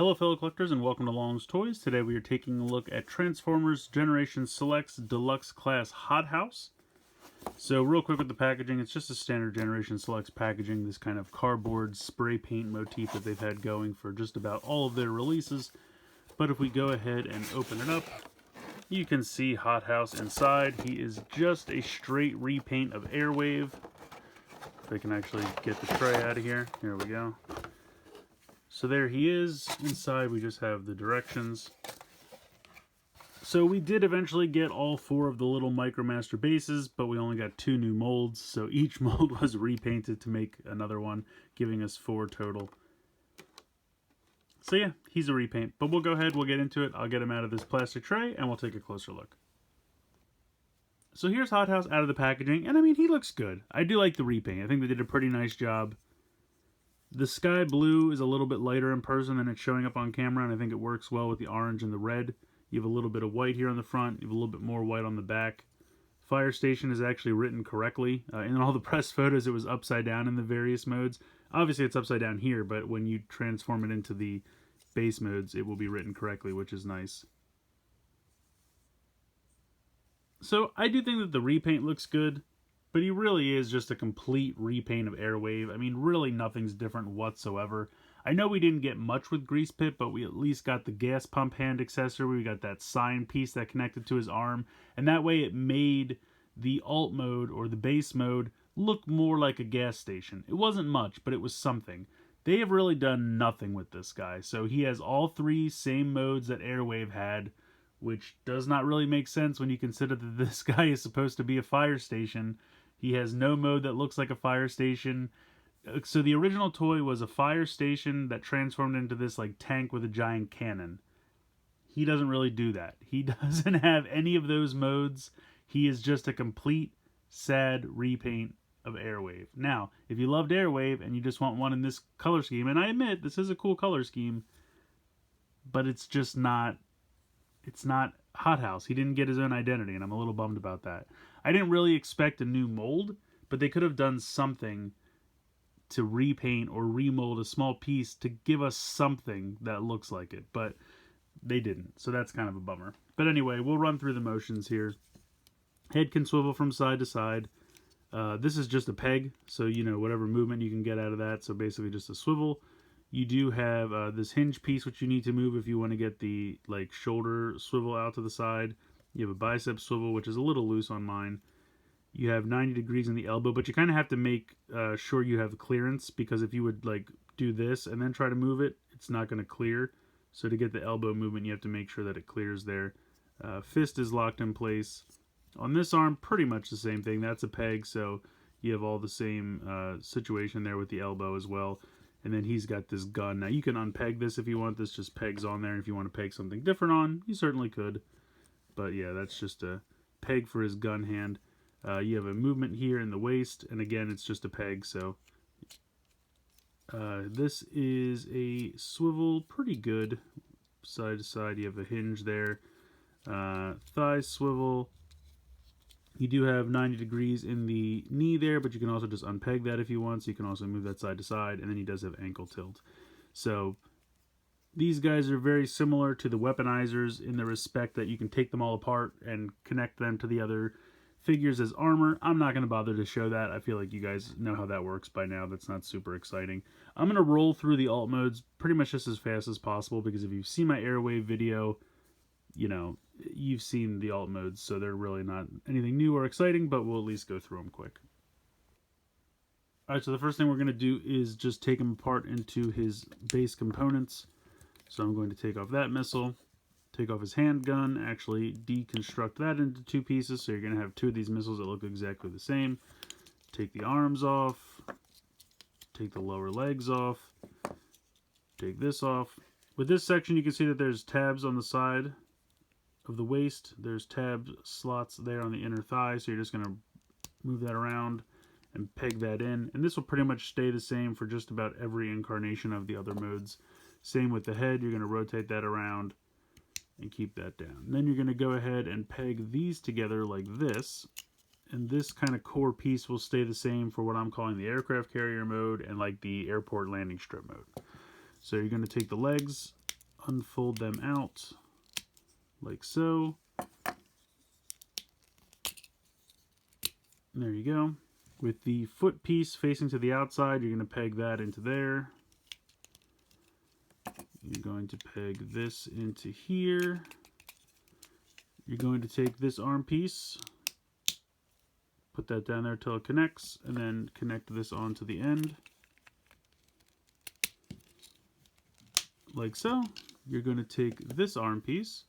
Hello fellow collectors and welcome to Long's Toys. Today we are taking a look at Transformers Generation Select's Deluxe Class Hot House. So real quick with the packaging, it's just a standard Generation Select's packaging, this kind of cardboard spray paint motif that they've had going for just about all of their releases. But if we go ahead and open it up, you can see Hot House inside. He is just a straight repaint of Airwave. If I can actually get the tray out of here. Here we go. So there he is. Inside we just have the directions. So we did eventually get all 4 of the little MicroMaster bases, but we only got 2 new molds. So each mold was repainted to make another one, giving us 4 total. So yeah, he's a repaint. But we'll go ahead, we'll get into it. I'll get him out of this plastic tray and we'll take a closer look. So here's Hot House out of the packaging, and I mean, he looks good. I do like the repaint. I think they did a pretty nice job. The sky blue is a little bit lighter in person than it's showing up on camera, and I think it works well with the orange and the red. You have a little bit of white here on the front, you have a little bit more white on the back. Fire Station is actually written correctly. In all the press photos, it was upside down in the various modes. Obviously, it's upside down here, but when you transform it into the base modes, it will be written correctly, which is nice. So, I do think that the repaint looks good. But he really is just a complete repaint of Airwave. I mean, really nothing's different whatsoever. I know we didn't get much with Grease Pit, but we at least got the gas pump hand accessory. We got that sign piece that connected to his arm. And that way it made the alt mode or the base mode look more like a gas station. It wasn't much, but it was something. They have really done nothing with this guy. So he has all 3 same modes that Airwave had, which does not really make sense when you consider that this guy is supposed to be a fire station. He has no mode that looks like a fire station. So the original toy was a fire station that transformed into this like tank with a giant cannon. He doesn't really do that. He doesn't have any of those modes. He is just a complete sad repaint of Airwave. Now, if you loved Airwave and you just want one in this color scheme, and I admit this is a cool color scheme, but it's just not, it's not Hot House. He didn't get his own identity, and I'm a little bummed about that. I didn't really expect a new mold, but they could have done something to repaint or remold a small piece to give us something that looks like it, but they didn't, so that's kind of a bummer. But anyway, we'll run through the motions here. Head can swivel from side to side. This is just a peg, so you know, whatever movement you can get out of that, so basically just a swivel. You do have this hinge piece which you need to move if you want to get the like shoulder swivel out to the side. You have a bicep swivel, which is a little loose on mine. You have 90 degrees in the elbow, but you kind of have to make sure you have clearance, because if you would like do this and then try to move it, it's not going to clear. So to get the elbow movement, you have to make sure that it clears there. Fist is locked in place. On this arm, pretty much the same thing. That's a peg, so you have all the same situation there with the elbow as well. And then he's got this gun. Now you can unpeg this if you want. This just pegs on there. If you want to peg something different on, you certainly could. But yeah, that's just a peg for his gun hand. You have a movement here in the waist, and again, it's just a peg. So this is a swivel, pretty good, side to side. You have a hinge there. Thigh swivel. You do have 90 degrees in the knee there, but you can also just unpeg that if you want. So you can also move that side to side, and then he does have ankle tilt. So these guys are very similar to the weaponizers in the respect that you can take them all apart and connect them to the other figures as armor. I'm not going to bother to show that. I feel like you guys know how that works by now. That's not super exciting. I'm going to roll through the alt modes pretty much just as fast as possible, because if you've seen my Airwave video, you know, you've seen the alt modes, so they're really not anything new or exciting, but we'll at least go through them quick. Alright, so the first thing we're going to do is just take him apart into his base components. So I'm going to take off that missile, take off his handgun, actually deconstruct that into 2 pieces, so you're going to have 2 of these missiles that look exactly the same. Take the arms off, take the lower legs off, take this off. With this section, you can see that there's tabs on the side of the waist. There's tab slots there on the inner thigh, so you're just going to move that around and peg that in. And this will pretty much stay the same for just about every incarnation of the other modes. Same with the head, you're going to rotate that around and keep that down. And then you're going to go ahead and peg these together like this, and this kind of core piece will stay the same for what I'm calling the aircraft carrier mode and like the airport landing strip mode. So you're going to take the legs unfold them out like so. There you go. With the foot piece facing to the outside, you're going to peg that into there. You're going to peg this into here. You're going to take this arm piece, put that down there till it connects, and then connect this onto the end. Like so. You're going to take this arm piece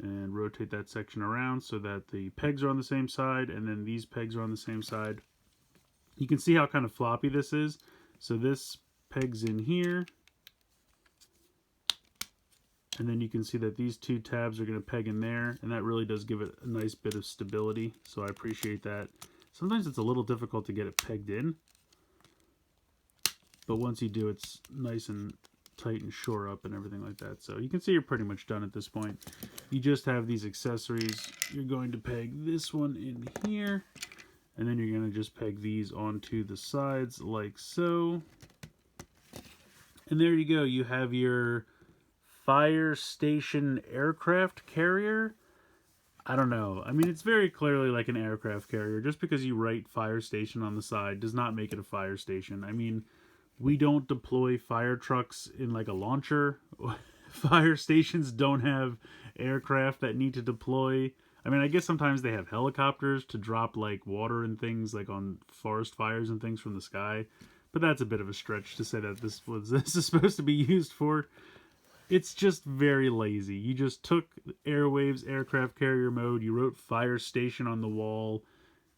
and rotate that section around so that the pegs are on the same side, and then these pegs are on the same side. You can see how kind of floppy this is. So this pegs in here, and then you can see that these two tabs are going to peg in there, and that really does give it a nice bit of stability, so I appreciate that. Sometimes it's a little difficult to get it pegged in, but once you do, it's nice and tight and shore up and everything like that. So you can see you're pretty much done at this point. You just have these accessories. You're going to peg this one in here, and then you're going to just peg these onto the sides like so. And there you go. You have your fire station aircraft carrier. I don't know. I mean, it's very clearly like an aircraft carrier. Just because you write fire station on the side does not make it a fire station. I mean, we don't deploy fire trucks in like a launcher. Fire stations don't have aircraft that need to deploy. I mean, I guess sometimes they have helicopters to drop like water and things like on forest fires and things from the sky. But that's a bit of a stretch to say that this is supposed to be used for. It's just very lazy. You just took Airwave's aircraft carrier mode, you wrote fire station on the wall,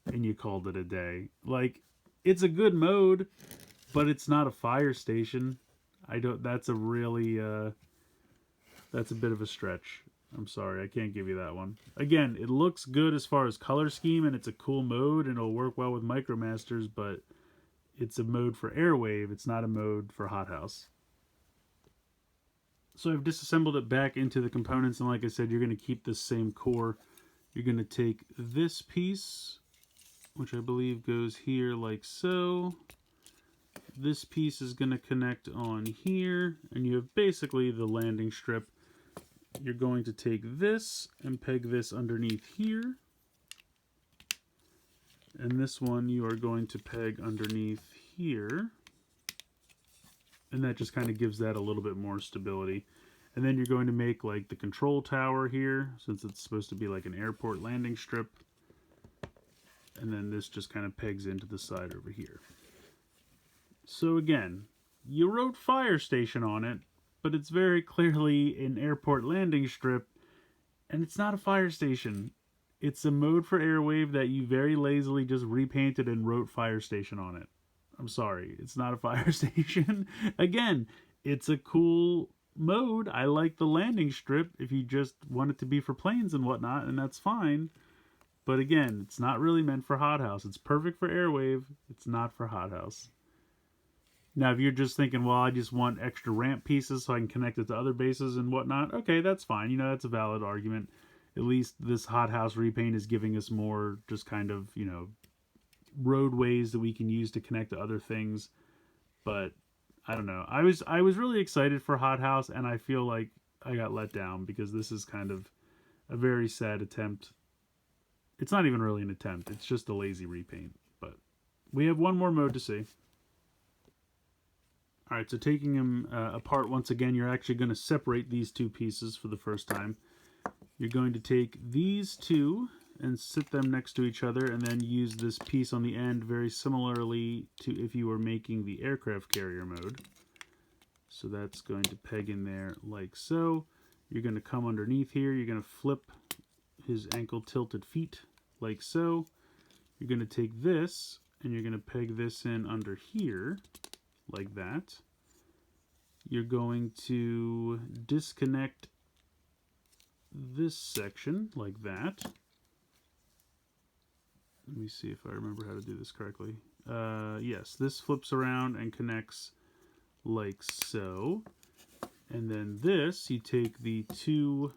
and you called it a day. Like, it's a good mode, but it's not a fire station. That's a really, that's a bit of a stretch. I'm sorry, I can't give you that one. Again, it looks good as far as color scheme, and it's a cool mode, and it'll work well with MicroMasters, but it's a mode for Airwave. It's not a mode for Hothouse. So I've disassembled it back into the components, and like I said, you're going to keep this same core. You're going to take this piece, which I believe goes here like so. This piece is going to connect on here, and you have basically the landing strip. You're going to take this and peg this underneath here. And this one you are going to peg underneath here. And that just kind of gives that a little bit more stability. And then you're going to make like the control tower here, since it's supposed to be like an airport landing strip. And then this just kind of pegs into the side over here. So again, you wrote fire station on it, but it's very clearly an airport landing strip, and it's not a fire station. It's a mode for Airwave that you very lazily just repainted and wrote fire station on it. I'm sorry, it's not a fire station. Again, it's a cool mode. I like the landing strip if you just want it to be for planes and whatnot, and that's fine. But again, it's not really meant for Hothouse. It's perfect for Airwave. It's not for Hothouse. Now, if you're just thinking, well, I just want extra ramp pieces so I can connect it to other bases and whatnot, okay, that's fine. You know, that's a valid argument. At least this Hothouse repaint is giving us more just kind of, you know, roadways that we can use to connect to other things. But I don't know. I was really excited for Hothouse, and I feel like I got let down because this is kind of a very sad attempt. It's not even really an attempt. It's just a lazy repaint. But we have one more mode to see. All right, so taking them apart once again, you're actually going to separate these two pieces for the first time. You're going to take these two and sit them next to each other, and then use this piece on the end very similarly to if you were making the aircraft carrier mode. So that's going to peg in there like so. You're going to come underneath here. You're going to flip his ankle tilted feet like so. You're going to take this and you're going to peg this in under here like that. You're going to disconnect this section like that. Let me see if I remember how to do this correctly. Yes, this flips around and connects like so. And then this, you take the two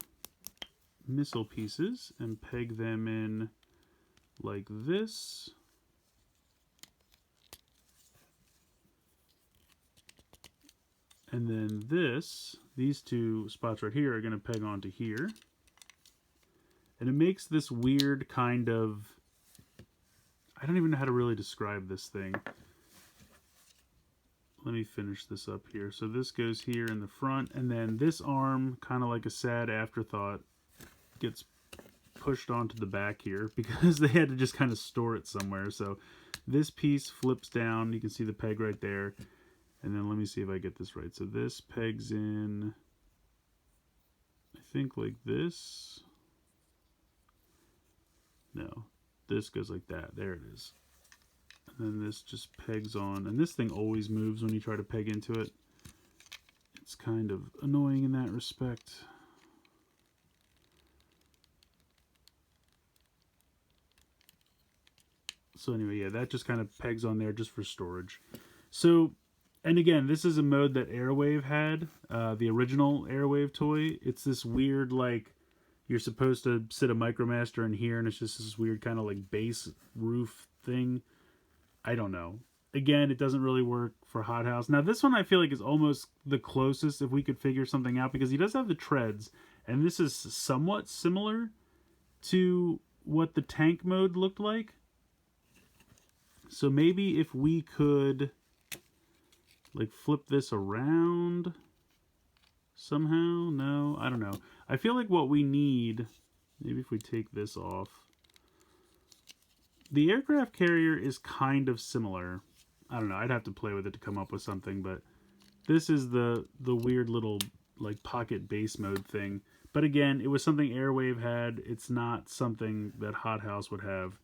missile pieces and peg them in like this. And then these two spots right here are going to peg onto here. And it makes this weird kind of, I don't even know how to really describe this thing. Let me finish this up here. So this goes here in the front, and then this arm, kind of like a sad afterthought, gets pushed onto the back here because they had to just kind of store it somewhere. So this piece flips down. You can see the peg right there. And then let me see if I get this right. So this pegs in, I think like this. No, this goes like that. There it is. And then this just pegs on. And this thing always moves when you try to peg into it. It's kind of annoying in that respect. So anyway, yeah, that just kind of pegs on there just for storage. So, and again, this is a mode that Airwave had, the original Airwave toy. It's this weird, like, you're supposed to sit a Micromaster in here, and it's just this weird kind of like base roof thing. I don't know. Again, it doesn't really work for Hot House. Now, this one I feel like is almost the closest if we could figure something out, because he does have the treads, and this is somewhat similar to what the tank mode looked like. So maybe if we could like flip this around somehow. No, I don't know. I feel like what we need, maybe if we take this off, the aircraft carrier is kind of similar. I don't know. I'd have to play with it to come up with something, but this is the weird little like pocket base mode thing. But again, it was something Airwave had. It's not something that Hot House would have.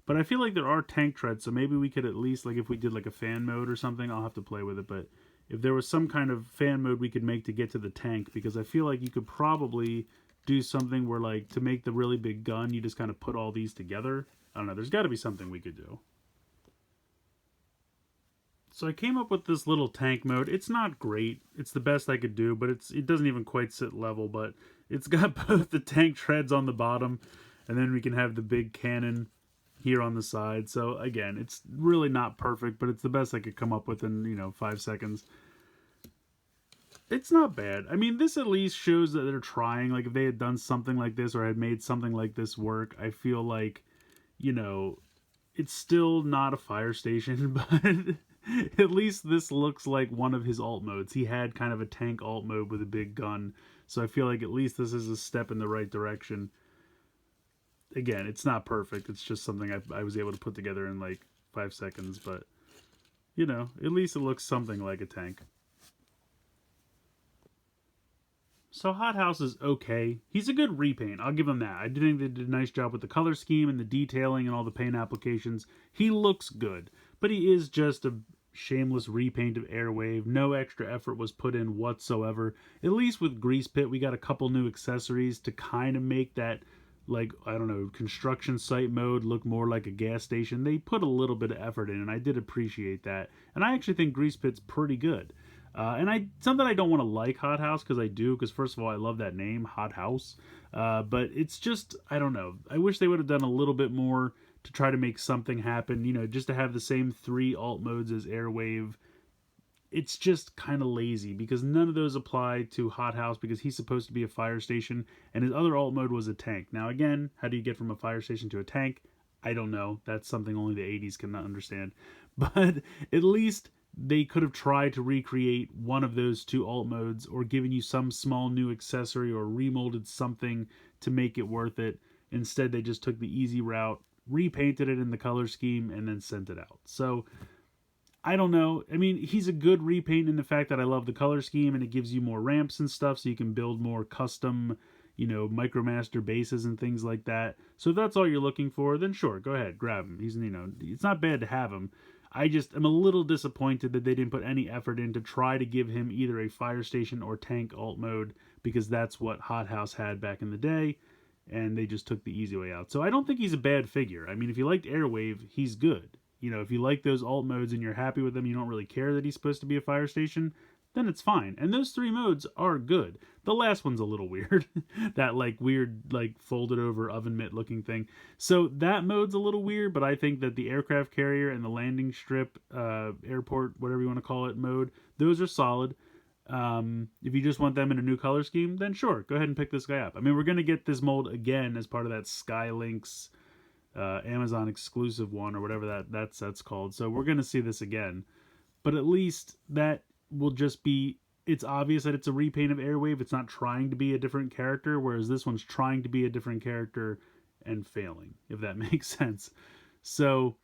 But I feel like there are tank treads, so maybe we could at least, like if we did like a fan mode or something, I'll have to play with it, but if there was some kind of fan mode we could make to get to the tank, because I feel like you could probably do something where, like, to make the really big gun, you just kind of put all these together. I don't know, there's got to be something we could do. So I came up with this little tank mode. It's not great. It's the best I could do, but it doesn't even quite sit level, but it's got both the tank treads on the bottom, and then we can have the big cannon here on the side. So again, it's really not perfect, but it's the best I could come up with in 5 seconds. It's not bad. I mean, this at least shows that they're trying. Like, if they had done something like this or had made something like this work, I feel like, it's still not a fire station, but at least this looks like one of his alt modes. He had kind of a tank alt mode with a big gun, so I feel like at least this is a step in the right direction. Again, it's not perfect. It's just something I was able to put together in like 5 seconds, but, at least it looks something like a tank. So Hot House is okay. He's a good repaint. I'll give him that. I do think they did a nice job with the color scheme and the detailing and all the paint applications. He looks good, but he is just a shameless repaint of Airwave. No extra effort was put in whatsoever. At least with Grease Pit, we got a couple new accessories to kind of make that, like, I don't know, construction site mode look more like a gas station. They put a little bit of effort in, and I did appreciate that. And I actually think Grease Pit's pretty good. And it's not that I don't want to like Hot House, because I do, because first of all, I love that name, Hot House. But it's just, I don't know. I wish they would have done a little bit more to try to make something happen, just to have the same 3 alt modes as Airwave. It's just kind of lazy, because none of those apply to Hot House, because he's supposed to be a fire station, and his other alt mode was a tank. Now again, how do you get from a fire station to a tank? I don't know. That's something only the 80s can understand. But at least they could have tried to recreate one of those 2 alt modes, or given you some small new accessory, or remolded something to make it worth it. Instead, they just took the easy route, repainted it in the color scheme, and then sent it out. So I don't know. I mean, he's a good repaint in the fact that I love the color scheme, and it gives you more ramps and stuff, so you can build more custom, Micromaster bases and things like that. So if that's all you're looking for, then sure, go ahead, grab him. He's, it's not bad to have him. I just am a little disappointed that they didn't put any effort in to try to give him either a fire station or tank alt mode, because that's what Hot House had back in the day, and they just took the easy way out. So I don't think he's a bad figure. I mean, if you liked Airwave, he's good. If you like those alt modes and you're happy with them, you don't really care that he's supposed to be a fire station, then it's fine. And those 3 modes are good. The last one's a little weird. That weird folded over oven mitt looking thing. So that mode's a little weird, but I think that the aircraft carrier and the landing strip, airport, whatever you want to call it, mode, those are solid. If you just want them in a new color scheme, then sure, go ahead and pick this guy up. I mean, we're going to get this mold again as part of that Skylinks Amazon exclusive one, or whatever that set's called. So we're going to see this again. But at least that will just be, it's obvious that it's a repaint of Airwave. It's not trying to be a different character, whereas this one's trying to be a different character and failing, if that makes sense. So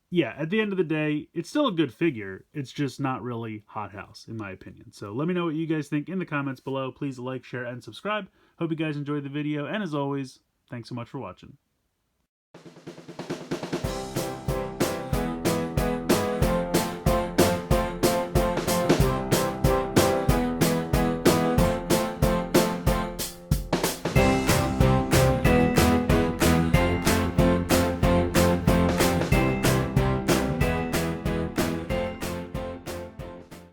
yeah, at the end of the day, it's still a good figure. It's just not really Hot House, in my opinion. So let me know what you guys think in the comments below. Please like, share, and subscribe. Hope you guys enjoyed the video. And as always, thanks so much for watching.